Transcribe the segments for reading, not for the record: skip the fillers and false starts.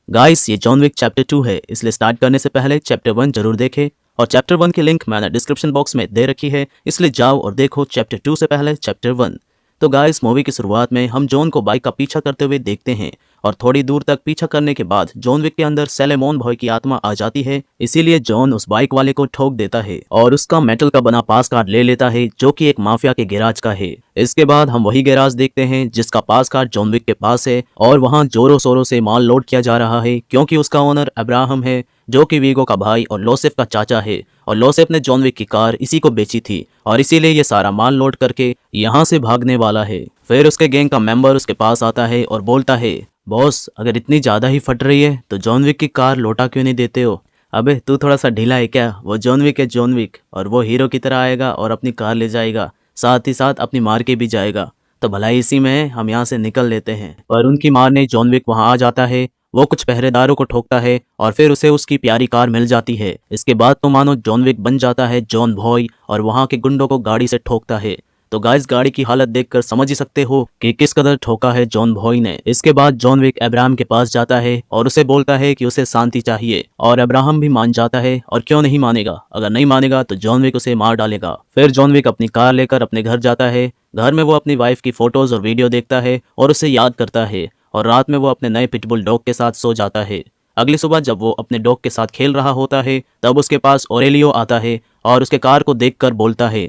Guys ये John Wick chapter 2 है, इसलिए स्टार्ट करने से पहले चैप्टर 1 जरूर देखें और चैप्टर 1 की लिंक मैंने डिस्क्रिप्शन बॉक्स में दे रखी है, इसलिए जाओ और देखो चैप्टर 2 से पहले चैप्टर 1। तो गाइस मूवी की शुरुआत में हम जॉन को बाइक का पीछा करते हुए देखते हैं और थोड़ी दूर तक पीछा करने के बाद जॉन विक के अंदर सैलेमोन बॉय की आत्मा आ जाती है, इसीलिए जॉन उस बाइक वाले को ठोक देता है और उसका मेटल का बना पास कार्ड ले लेता है जो कि एक माफिया के गैराज का है। इसके बाद हम वही गैराज देखते हैं जिसका पास कार्ड जॉन विक के पास है और वहाँ जोरों शोरों से माल लोड किया जा रहा है क्योंकि उसका ओनर अब्राहम है जो कि वीगो का भाई और लोसेफ का चाचा है और लोसेफ ने जॉन विक की कार इसी को बेची थी और इसीलिए ये सारा माल लोड करके यहाँ से भागने वाला है। फिर उसके गैंग का मेंबर उसके पास आता है और बोलता है, बॉस अगर इतनी ज्यादा ही फट रही है तो जॉन विक की कार लौटा क्यों नहीं देते हो? अबे तू थोड़ा सा ढीला है क्या? वो जॉन विक है जॉन विक, और वो हीरो की तरह आएगा और अपनी कार ले जाएगा, साथ ही साथ अपनी मार के भी जाएगा। तो भलाई इसी में हम यहाँ से निकल लेते हैं। पर उनकी मारने जॉन विक वहाँ आ जाता है, वो कुछ पहरेदारों को ठोकता है और फिर उसे उसकी प्यारी कार मिल जाती है। इसके बाद तो मानो जॉन विक बन जाता है जॉन बॉय और वहाँ के गुंडों को गाड़ी से ठोकता है। तो गाइस गाड़ी की हालत देखकर समझ ही सकते हो कि किस कदर ठोका है जॉन बॉय ने। इसके बाद जॉन विक अब्राहम के पास जाता है और उसे बोलता है कि उसे शांति चाहिए और अब्राहम भी मान जाता है और क्यों नहीं मानेगा, अगर नहीं मानेगा तो जॉन विक उसे मार डालेगा। फिर जॉन विक अपनी कार लेकर अपने घर जाता है। घर में वो अपनी वाइफ की फोटोज और वीडियो देखता है और उसे याद करता है और रात में वो अपने नए पिटबुल डॉग के साथ सो जाता है। अगली सुबह जब वो अपने डॉग के साथ खेल रहा होता है तब उसके पास ओरेलियो आता है और उसके कार को देखकर बोलता है,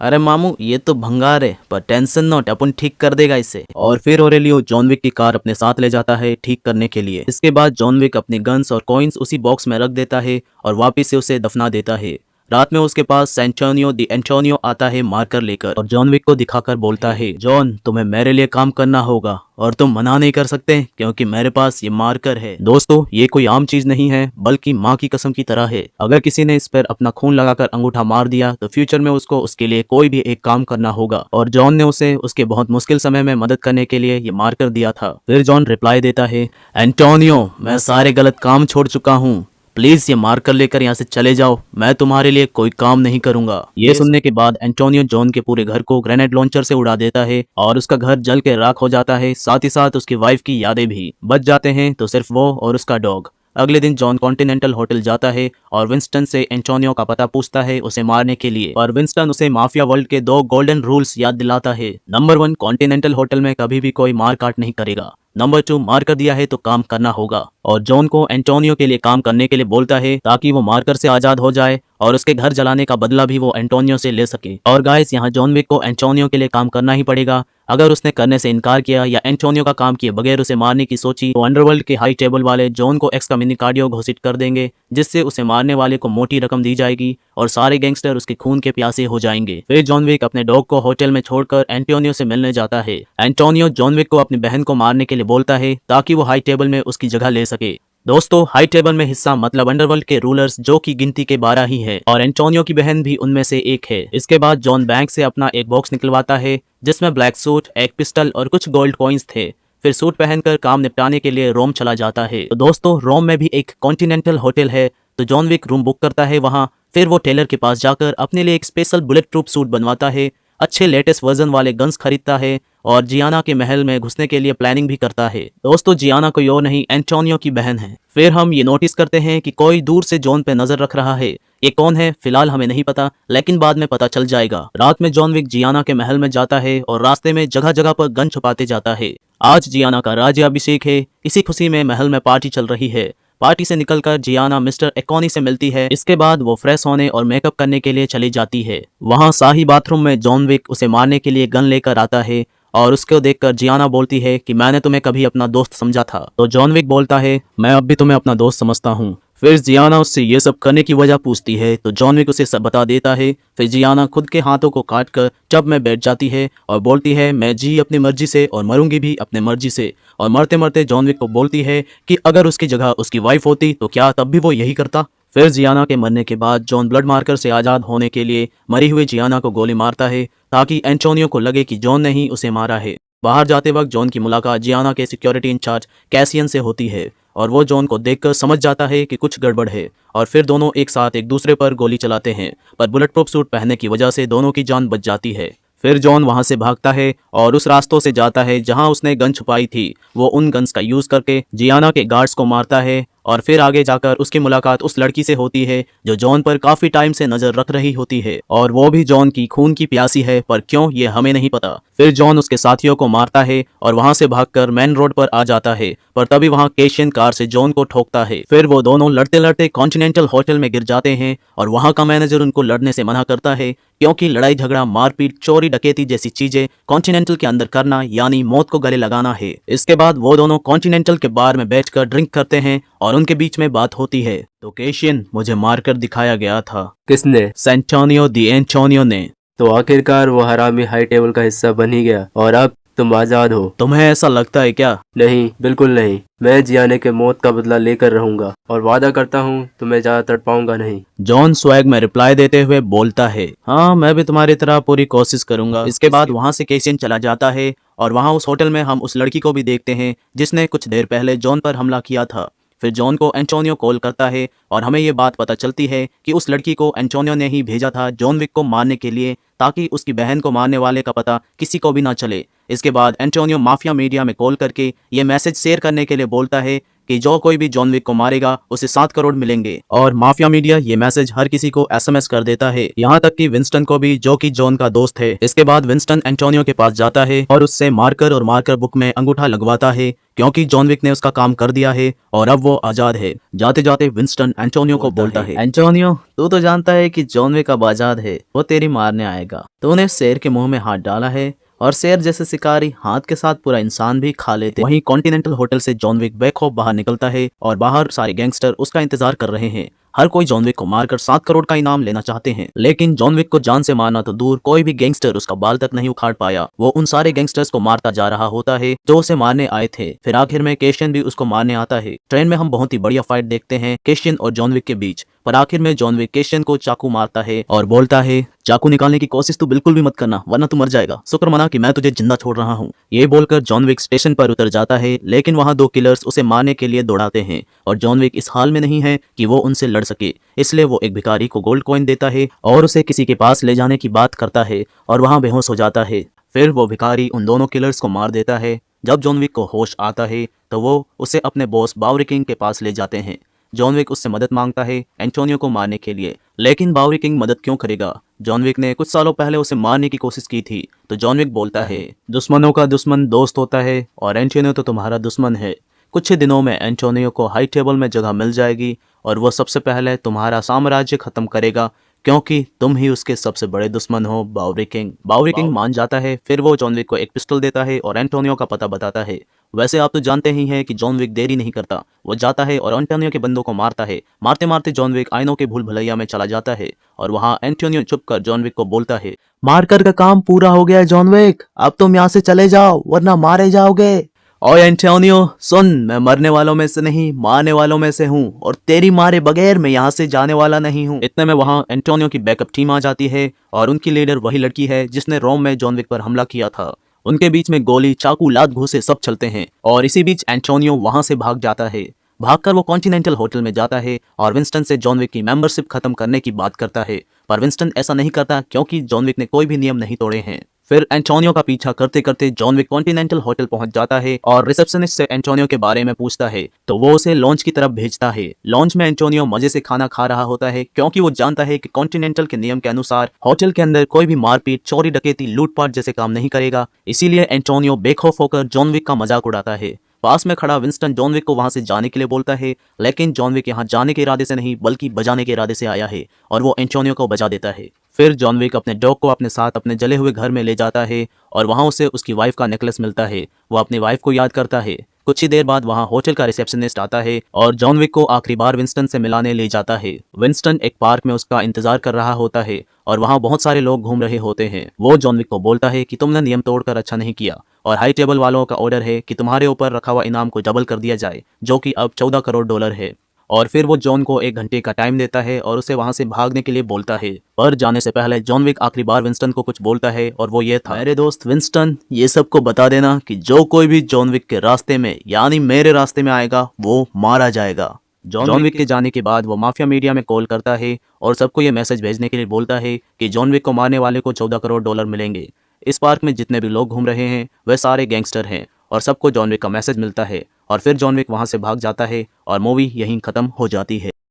अरे मामू ये तो भंगार है पर टेंशन नॉट, अपन ठीक कर देगा इसे। और फिर ओरेलियो जॉन विक की कार अपने साथ ले जाता है ठीक करने के लिए। इसके बाद जॉन विक अपनी गन्स और कॉइन्स उसी बॉक्स में रख देता है और वापिस से उसे दफना देता है। रात में उसके पास सैंटोनियो दी एंटोनियो आता है मार्कर लेकर और जॉन विक को दिखाकर बोलता है, जॉन तुम्हें मेरे लिए काम करना होगा और तुम मना नहीं कर सकते क्योंकि मेरे पास ये मार्कर है। दोस्तों ये कोई आम चीज नहीं है बल्कि माँ की कसम की तरह है। अगर किसी ने इस पर अपना खून लगाकर अंगूठा मार दिया तो फ्यूचर में उसको उसके लिए कोई भी एक काम करना होगा और जॉन ने उसे उसके बहुत मुश्किल समय में मदद करने के लिए ये मार्कर दिया था। फिर जॉन रिप्लाई देता है, एंटोनियो मैं सारे गलत काम छोड़ चुका हूँ, प्लीज ये मार्कर लेकर यहाँ से चले जाओ, मैं तुम्हारे लिए कोई काम नहीं करूंगा। ये सुनने के बाद एंटोनियो जॉन के पूरे घर को ग्रेनेड लॉन्चर से उड़ा देता है और उसका घर जल के राख हो जाता है, साथ ही साथ उसकी वाइफ की यादें भी। बच जाते हैं तो सिर्फ वो और उसका डॉग। अगले दिन जॉन कॉन्टिनेंटल होटल जाता है और विंस्टन से एंटोनियो का पता पूछता है उसे मारने के लिए, और विंस्टन उसे माफिया वर्ल्ड के 2 गोल्डन रूल्स याद दिलाता है। नंबर 1, कॉन्टिनेंटल होटल में कभी भी कोई मार काट नहीं करेगा। नंबर 2, मार कर दिया है तो काम करना होगा। और जॉन को एंटोनियो के लिए काम करने के लिए बोलता है ताकि वो मारकर से आजाद हो जाए और उसके घर जलाने का बदला भी वो एंटोनियो से ले सके। और गाइस यहाँ जॉन विक को एंटोनियो के लिए काम करना ही पड़ेगा। अगर उसने करने से इनकार किया या एंटोनियो का काम किए बगैर उसे मारने की सोची तो अंडरवर्ल्ड के हाई टेबल वाले जॉन को एक्सकम्युनिकेटो घोषित कर देंगे, जिससे उसे मारने वाले को मोटी रकम दी जाएगी और सारे गैंगस्टर उसके खून के प्यासे हो जाएंगे। फिर जॉन विक अपने डॉग को होटल में छोड़कर एंटोनियो से मिलने जाता है। एंटोनियो जॉन विक को अपनी बहन को मारने के लिए बोलता है ताकि वो हाई टेबल में उसकी जगह ले सके। दोस्तों हाई टेबल में हिस्सा मतलब अंडरवर्ल्ड के रूलर्स जो की गिनती के 12 ही है और एंटोनियो की बहन भी उनमें से एक है। इसके बाद जॉन बैंक से अपना एक बॉक्स निकलवाता है जिसमें ब्लैक सूट, एक पिस्टल और कुछ गोल्ड कॉइन्स थे। फिर सूट पहनकर काम निपटाने के लिए रोम चला जाता है। तो दोस्तों रोम में भी एक कॉन्टिनेंटल होटल है, तो जॉन विक रूम बुक करता है वहाँ। फिर वो टेलर के पास जाकर अपने लिए एक स्पेशल बुलेट प्रूफ सूट बनवाता है, अच्छे लेटेस्ट वर्जन वाले गन्स खरीदता है और जियाना के महल में घुसने के लिए प्लानिंग भी करता है। दोस्तों जियाना कोई और नहीं एंटोनियो की बहन है। फिर हम ये नोटिस करते हैं कि कोई दूर से जॉन पे नजर रख रहा है। ये कौन है फिलहाल हमें नहीं पता, लेकिन बाद में पता चल जाएगा। रात में जॉन विक जियाना के महल में जाता है और रास्ते में जगह जगह पर गन छुपाते जाता है। आज जियाना का राज्याभिषेक है, इसी खुशी में महल में पार्टी चल रही है। पार्टी से निकलकर जियाना मिस्टर एकोनी से मिलती है। इसके बाद वो फ्रेश होने और मेकअप करने के लिए चली जाती है। वहाँ शाही बाथरूम में जॉन विक उसे मारने के लिए गन लेकर आता है और उसको देखकर जियाना बोलती है कि मैंने तुम्हें कभी अपना दोस्त समझा था। तो जॉन विक बोलता है मैं अब भी तुम्हें अपना दोस्त समझता हूँ। फिर जियाना उससे ये सब करने की वजह पूछती है तो जॉन विक उसे सब बता देता है। फिर जियाना खुद के हाथों को काट कर टब में बैठ जाती है और बोलती है मैं जी अपनी मर्जी से और मरूंगी भी अपनी मर्जी से। और मरते मरते जॉन विक को बोलती है कि अगर उसकी जगह उसकी वाइफ होती तो क्या तब भी वो यही करता। फिर जियाना के मरने के बाद जॉन ब्लड मार्कर से आज़ाद होने के लिए मरी हुई जियाना को गोली मारता है ताकि एंटोनियो को लगे कि जॉन ने ही उसे मारा है। बाहर जाते वक्त जॉन की मुलाकात जियाना के सिक्योरिटी इंचार्ज कैसियन से होती है और वो जॉन को देखकर समझ जाता है कि कुछ गड़बड़ है और फिर दोनों एक साथ एक दूसरे पर गोली चलाते हैं, पर बुलेट प्रूफ सूट पहनने की वजह से दोनों की जान बच जाती है। फिर जॉन वहां से भागता है और उस रास्तों से जाता है जहां उसने गन छुपाई थी। वो उन गन्स का यूज करके जियाना के गार्ड्स को मारता है और फिर आगे जाकर उसकी मुलाकात उस लड़की से होती है जो जॉन पर काफी टाइम से नजर रख रही होती है और वो भी जॉन की खून की प्यासी है, पर क्यों ये हमें नहीं पता। फिर जॉन उसके साथियों को मारता है और वहां से भागकर मेन रोड पर आ जाता है, पर तभी वहां केशियन कार से जॉन को ठोकता है। फिर वो दोनों लड़ते लड़ते कॉन्टिनेंटल होटल में गिर जाते हैं और वहां का मैनेजर उनको लड़ने से मना करता है क्योंकि लड़ाई झगड़ा मारपीट चोरी डकैती जैसी चीजें कॉन्टिनेंटल के अंदर करना यानी मौत को गले लगाना है। इसके बाद वो दोनों कॉन्टिनेंटल के बार में बैठकर ड्रिंक करते हैं और उनके बीच में बात होती है। तो केशियन, मुझे मारकर दिखाया गया था। किसने? सेंटोनियो दी एंटोनियो ने। तो आखिरकार वो हरामी हाई टेबल का हिस्सा बन ही गया और अब तुम आजाद हो। तुम्हें ऐसा लगता है क्या? नहीं, बिल्कुल नहीं। मैं जियाने के मौत का बदला लेकर रहूंगा और वादा करता हूँ तुम्हें ज्यादा तड़पाऊंगा नहीं। जॉन स्वैग में रिप्लाई देते हुए बोलता है, हाँ मैं भी तुम्हारी तरह पूरी कोशिश करूंगा। इसके बाद वहां से केशियन चला जाता है और वहां उस होटल में हम उस लड़की को भी देखते हैं जिसने कुछ देर पहले जॉन पर हमला किया था। फिर जॉन को एंटोनियो कॉल करता है और हमें ये बात पता चलती है कि उस लड़की को एंटोनियो ने ही भेजा था जॉन विक को मारने के लिए, ताकि उसकी बहन को मारने वाले का पता किसी को भी ना चले। इसके बाद एंटोनियो माफिया मीडिया में कॉल करके ये मैसेज शेयर करने के लिए बोलता है कि जो कोई भी जॉन विक को मारेगा उसे 7 करोड़ मिलेंगे, और माफिया मीडिया ये मैसेज हर किसी को SMS कर देता है, यहाँ तक कि विंस्टन को भी, जो कि जॉन का दोस्त है। इसके बाद विंस्टन एंटोनियो के पास जाता है और उससे मारकर बुक में अंगूठा लगवाता है क्योंकि जॉन विक ने उसका काम कर दिया है और अब वो आजाद है। जाते जाते विंस्टन एंटोनियो को बोलता है, एंटोनियो तू तो जानता है कि जॉन विक अब आजाद है, वो तेरी मारने आएगा। तूने शेर के मुंह में हाथ डाला है और शेर जैसे शिकारी हाथ के साथ पूरा इंसान भी खा लेते। वहीं कॉन्टिनेंटल होटल से जॉन विक बेखौफ बाहर निकलता है और बाहर सारे गैंगस्टर उसका इंतजार कर रहे हैं। हर कोई जॉन विक को मारकर 7 करोड़ का इनाम लेना चाहते हैं, लेकिन जॉन विक को जान से मारना तो दूर, कोई भी गैंगस्टर उसका बाल तक नहीं उखाड़ पाया। वो उन सारे गैंगस्टर्स को मारता जा रहा होता है जो उसे मारने आए थे। फिर आखिर में केशियन भी उसको मारने आता है। ट्रेन में हम बहुत ही बढ़िया फाइट देखते हैं केशियन और जॉन विक के बीच, पर आखिर में जॉन विक केशियन को चाकू मारता है और बोलता है, चाकू निकालने की कोशिश तो बिल्कुल भी मत करना वरना तू मर जाएगा, शुक्र मना कि मैं तुझे जिंदा छोड़ रहा हूँ। ये बोलकर जॉन विक स्टेशन पर उतर जाता है, लेकिन वहाँ 2 किलर्स उसे मारने के लिए दौड़ाते हैं और जॉन विक इस हाल में नहीं है कि वो उनसे लड़ सके, इसलिए वो एक भिखारी को गोल्ड कॉइन देता है और उसे किसी के पास ले जाने की बात करता है और वहाँ बेहोश हो जाता है। फिर वो भिखारी उन दोनों किलर्स को मार देता है। जब जॉन विक को होश आता है तो वो उसे अपने बॉस बावरी किंग के पास ले जाते हैं। जॉन विक उससे मदद मांगता है एंटोनियो को मारने के लिए, लेकिन बावरी किंग मदद क्यों करेगा? जॉन विक ने कुछ सालों पहले उसे मारने की कोशिश की थी। तो जॉन विक बोलता है, दुश्मनों का दुश्मन दोस्त होता है और एंटोनियो तो तुम्हारा दुश्मन है। कुछ ही दिनों में एंटोनियो को हाई टेबल में जगह मिल जाएगी और वो सबसे पहले तुम्हारा साम्राज्य खत्म करेगा क्योंकि तुम ही उसके सबसे बड़े दुश्मन हो, बावरी किंग। बावरी किंग मान जाता है। फिर वो जॉन विक को एक पिस्टल देता है और एंटोनियो का पता बताता है। वैसे आप तो जानते ही हैं कि जॉन विक देरी नहीं करता, वो जाता है और एंटोनियो के बंदों को मारता है। मारते मारते जॉन विक आइनों के भूल भुलैया में चला जाता है और वहाँ एंटोनियो छुपकर जॉन विक को बोलता है, मारकर का काम पूरा हो गया है जॉन विक, अब तुम यहाँ से चले जाओ वरना मारे जाओगे। ओए एंटोनियो सुन, मैं मरने वालों में से नहीं मारने वालों में से हूँ और तेरी मारे बगैर मैं यहाँ से जाने वाला नहीं हूँ। इतने में वहाँ एंटोनियो की बैकअप टीम आ जाती है और उनकी लीडर वही लड़की है जिसने रोम में जॉन विक पर हमला किया था। उनके बीच में गोली, चाकू, लात घूंसे सब चलते हैं और इसी बीच एंटोनियो वहां से भाग जाता है। भागकर वो कॉन्टिनेंटल होटल में जाता है और विंस्टन से जॉन विक की मेंबरशिप खत्म करने की बात करता है, पर विंस्टन ऐसा नहीं करता क्योंकि जॉन विक ने कोई भी नियम नहीं तोड़े हैं। फिर एंटोनियो का पीछा करते करते जॉन विक कॉन्टिनेंटल होटल पहुंच जाता है और रिसेप्शनिस्ट से एंटोनियो के बारे में पूछता है तो वो उसे लॉन्च की तरफ भेजता है। लॉन्च में एंटोनियो मजे से खाना खा रहा होता है क्योंकि वो जानता है कि कॉन्टिनेंटल के नियम के अनुसार होटल के अंदर कोई भी मारपीट, चोरी डकैती, लूटपाट जैसे काम नहीं करेगा। इसीलिए एंटोनियो बेखौफ होकर जॉन विक का मजाक उड़ाता है। पास में खड़ा विंस्टन जॉन विक को वहां से जाने के लिए बोलता है, लेकिन जॉन विक यहाँ जाने के इरादे से नहीं बल्कि बजाने के इरादे से आया है और वो एंटोनियो को बजा देता है। फिर जॉन विक अपने डॉग को अपने साथ अपने जले हुए घर में ले जाता है और वहां उसे उसकी वाइफ का नेकलेस मिलता है। वो अपनी वाइफ को याद करता है। कुछ ही देर बाद वहां होटल का रिसेप्शनिस्ट आता है और जॉन विक को आखिरी बार विंस्टन से मिलाने ले जाता है। विंस्टन एक पार्क में उसका इंतजार कर रहा होता है और वहां बहुत सारे लोग घूम रहे होते हैं। वो जॉन विक को बोलता है कि तुमने नियम तोड़कर अच्छा नहीं किया और हाई टेबल वालों का ऑर्डर है कि तुम्हारे ऊपर रखा हुआ इनाम को डबल कर दिया जाए, जो कि अब $14 करोड़ है। और फिर वो जॉन को 1 घंटे का टाइम देता है और उसे वहां से भागने के लिए बोलता है। पर जाने से पहले जॉन विक आखिरी बार विंस्टन को कुछ बोलता है और वो ये था, मेरे दोस्त विंस्टन, ये सबको बता देना कि जो कोई भी जॉन विक के रास्ते में यानी मेरे रास्ते में आएगा वो मारा जाएगा। जॉन विक के जाने के बाद वो माफिया मीडिया में कॉल करता है और सबको ये मैसेज भेजने के लिए बोलता है कि जॉन विक को मारने वाले को $14 करोड़ मिलेंगे। इस पार्क में जितने भी लोग घूम रहे हैं वह सारे गैंगस्टर हैं और सबको जॉन विक का मैसेज मिलता है और फिर जॉन विक वहाँ से भाग जाता है और मूवी यहीं ख़त्म हो जाती है।